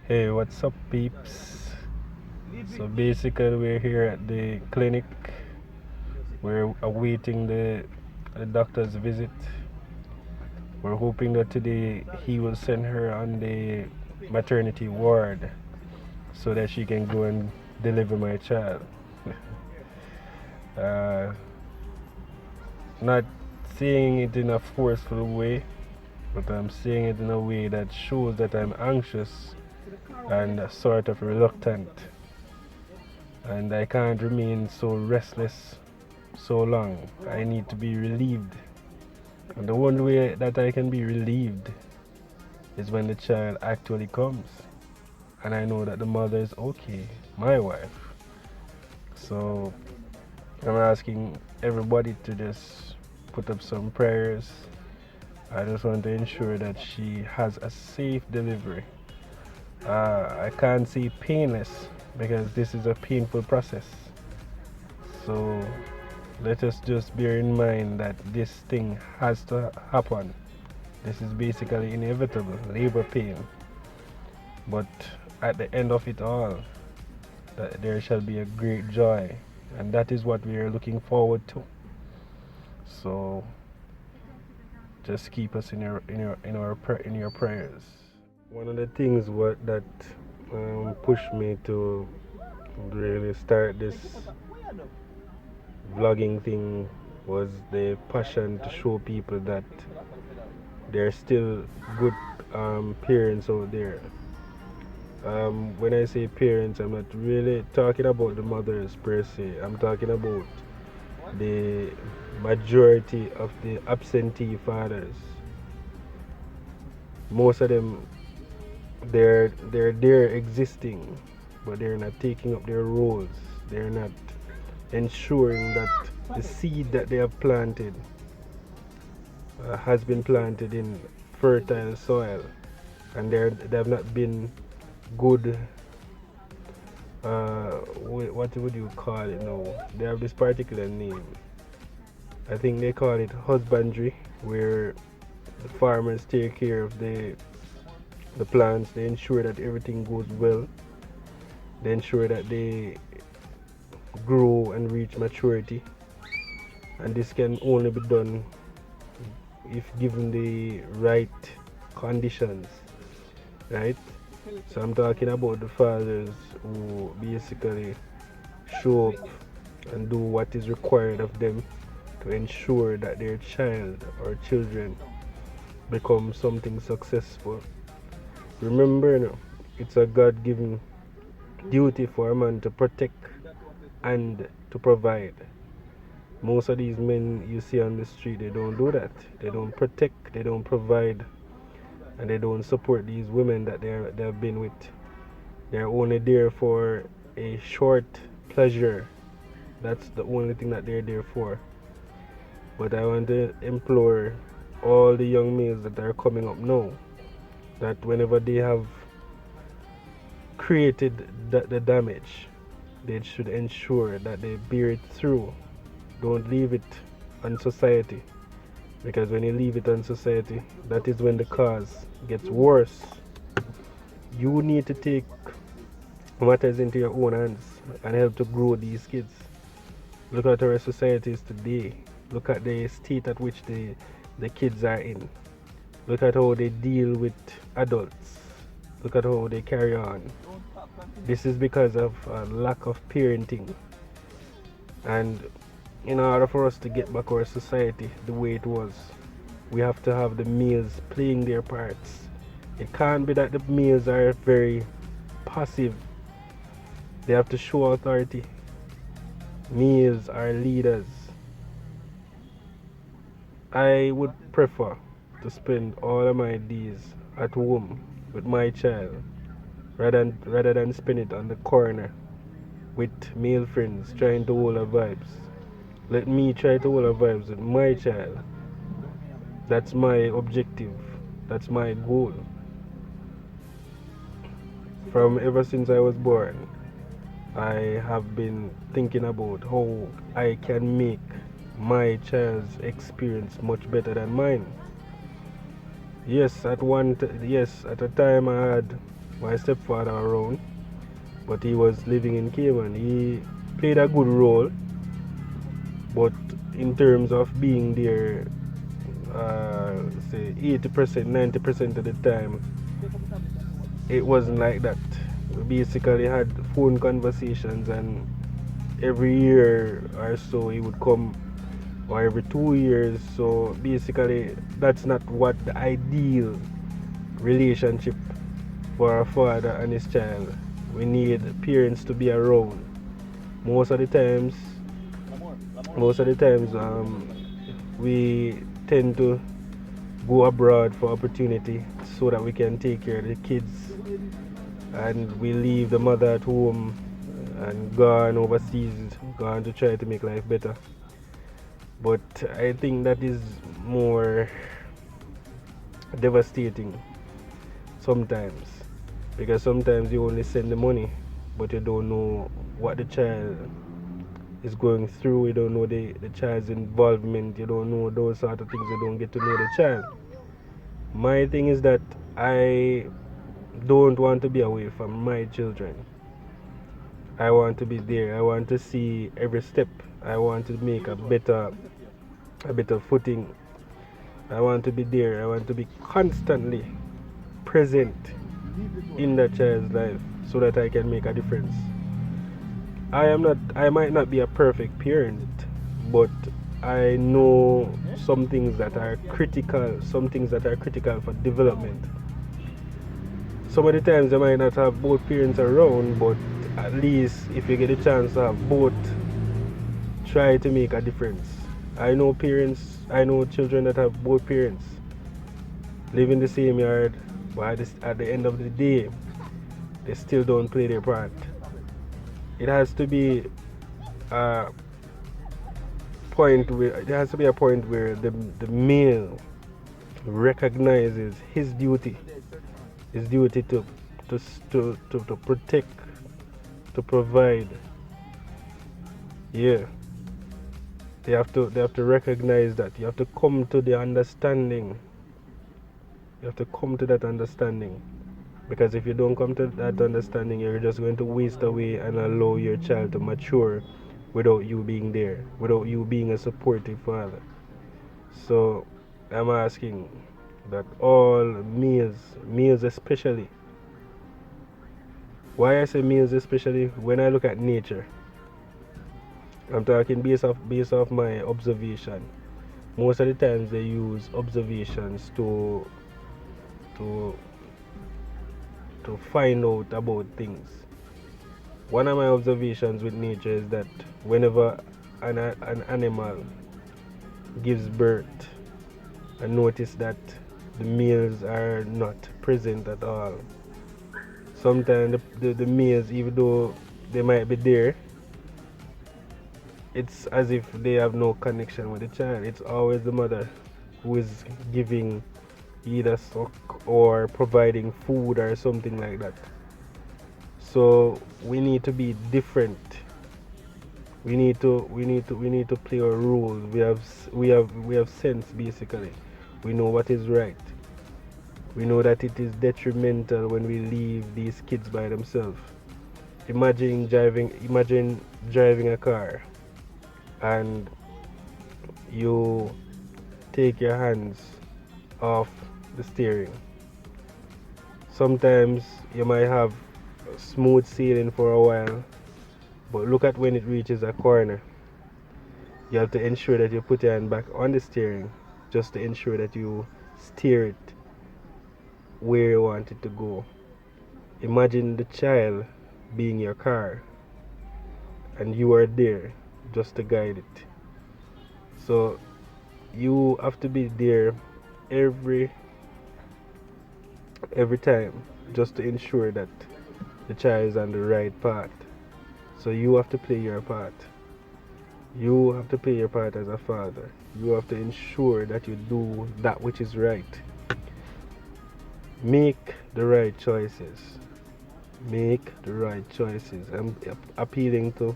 Hey, what's up, peeps? So basically, we're here at the clinic. We're awaiting the doctor's visit. We're hoping that today he will send her on the maternity ward so that she can go and deliver my child. uh, Not saying it in a forceful way, but I'm saying it in a way that shows that I'm anxious and sort of reluctant. And I can't remain so restless so long. I need to be relieved. And the one way that I can be relieved is when the child actually comes. And I know that the mother is okay, my wife. So I'm asking everybody to just put up some prayers. I just want to ensure that she has a safe delivery. I can't say painless because this is a painful process. So let us just bear in mind that this thing has to happen. This is basically inevitable, labor pain. But at the end of it all, that there shall be a great joy, and that is what we are looking forward to. So just keep us in your prayers. One of the things that pushed me to really start this vlogging thing was the passion to show people that there are still good parents out there. When I say parents, I'm not really talking about the mothers per se. I'm talking about the majority of the absentee fathers. Most of them, they're there existing, but they're not taking up their roles. They're not ensuring that the seed that they have planted has been planted in fertile soil, and they have not been good. What would you call it now? They have this particular name. I think they call it husbandry, where the farmers take care of the plants. They ensure that everything goes well. They ensure that they grow and reach maturity, and this can only be done if given the right conditions, right? So I'm talking about the fathers who basically show up and do what is required of them to ensure that their child or children become something successful. Remember, you know, it's a God-given duty for a man to protect and to provide. Most of these men you see on the street, they don't do that. They don't protect, they don't provide, and they don't support these women that they have been with. They're only there for a short pleasure. That's the only thing that they're there for. But I want to implore all the young males that are coming up now that whenever they have created the damage, they should ensure that they bear it through. Don't leave it on society, because when you leave it on society, that is when the cause gets worse. You need to take matters into your own hands and help to grow these kids. Look at our societies today. Look at the state at which the kids are in. Look at how they deal with adults. Look at how they carry on. This is because of a lack of parenting. And in order for us to get back our society the way it was, we have to have the males playing their parts. It can't be that the males are very passive. They have to show authority. Males are leaders. I would prefer to spend all of my days at home with my child rather than spend it on the corner with male friends trying to hold her vibes. Let me try to hold her vibes with my child. That's my objective. That's my goal. From ever since I was born, I have been thinking about how I can make my child's experience much better than mine. Yes, at a time I had my stepfather around, but he was living in Cayman. He played a good role, but in terms of being there, say 80%, 90% of the time, it wasn't like that. We basically had phone conversations, and every year or so he would come, or every 2 years. So basically, that's not what the ideal relationship for a father and his child. We need parents to be around. Most of the times, we tend to go abroad for opportunity so that we can take care of the kids, and we leave the mother at home and gone overseas, gone to try to make life better. But I think that is more devastating sometimes, because sometimes you only send the money, but you don't know what the child is going through. You don't know the child's involvement. You don't know those sort of things. You don't get to know the child. My thing is that I don't want to be away from my children. I want to be there. I want to see every step. I want to make a better footing. I want to be there. I want to be constantly present in that child's life so that I can make a difference. I might not be a perfect parent, but I know some things that are critical, for development. Some of the times I might not have both parents around, but at least if you get a chance to have both, try to make a difference. I know children that have both parents, live in the same yard, but at the end of the day, they still don't play their part. It has to be a point where the male recognizes his duty to protect, to provide. Yeah, they have to recognize that. You have to come to the understanding. You have to come to that understanding, because if you don't come to that understanding, you're just going to waste away and allow your child to mature without you being there, without you being a supportive father. So I'm asking that all males especially. Why I say males especially? When I look at nature, I'm talking based off my observation. Most of the times they use observations to find out about things. One of my observations with nature is that whenever an animal gives birth, I notice that the males are not present at all. Sometimes the males, even though they might be there, it's as if they have no connection with the child. It's always the mother who is giving either suck or providing food or something like that. So we need to be different. We need to play a role. We have sense basically. We know what is right. We know that it is detrimental when we leave these kids by themselves. Imagine driving a car and you take your hands off the steering. Sometimes you might have smooth sailing for a while, but look at when it reaches a corner. You have to ensure that you put your hand back on the steering, just to ensure that you steer it where you want it to go. Imagine the child being your car and you are there just to guide it. So you have to be there every time, just to ensure that the child is on the right path. So you have to play your part. You have to play your part as a father. You have to ensure that you do that which is right. Make the right choices. Make the right choices. I'm appealing to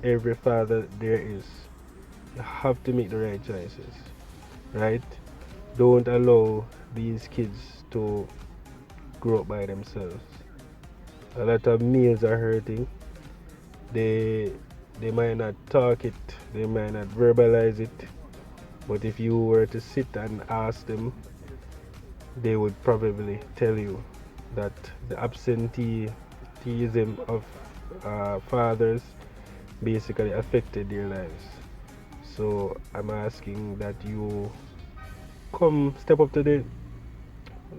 every father there is. You have to make the right choices. Right? Don't allow these kids to grow up by themselves. A lot of males are hurting. They they might not talk it, they might not verbalize it, but if you were to sit and ask them, they would probably tell you that the absenteeism of fathers basically affected their lives. So I'm asking that you come step up to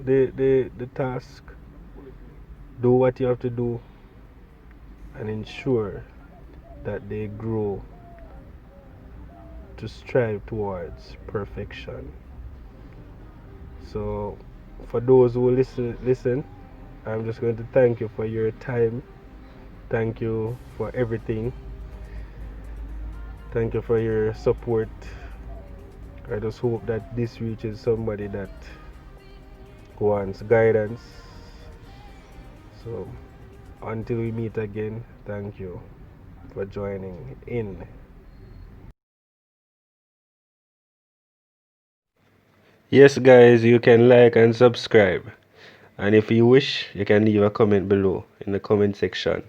the task, do what you have to do, and ensure that they grow to strive towards perfection. So for those who listen, I'm just going to thank you for your time. Thank you for everything. Thank you for your support. I just hope that this reaches somebody that wants guidance. So until we meet again, thank you for joining in. Yes, guys, you can like and subscribe. And if you wish, you can leave a comment below in the comment section.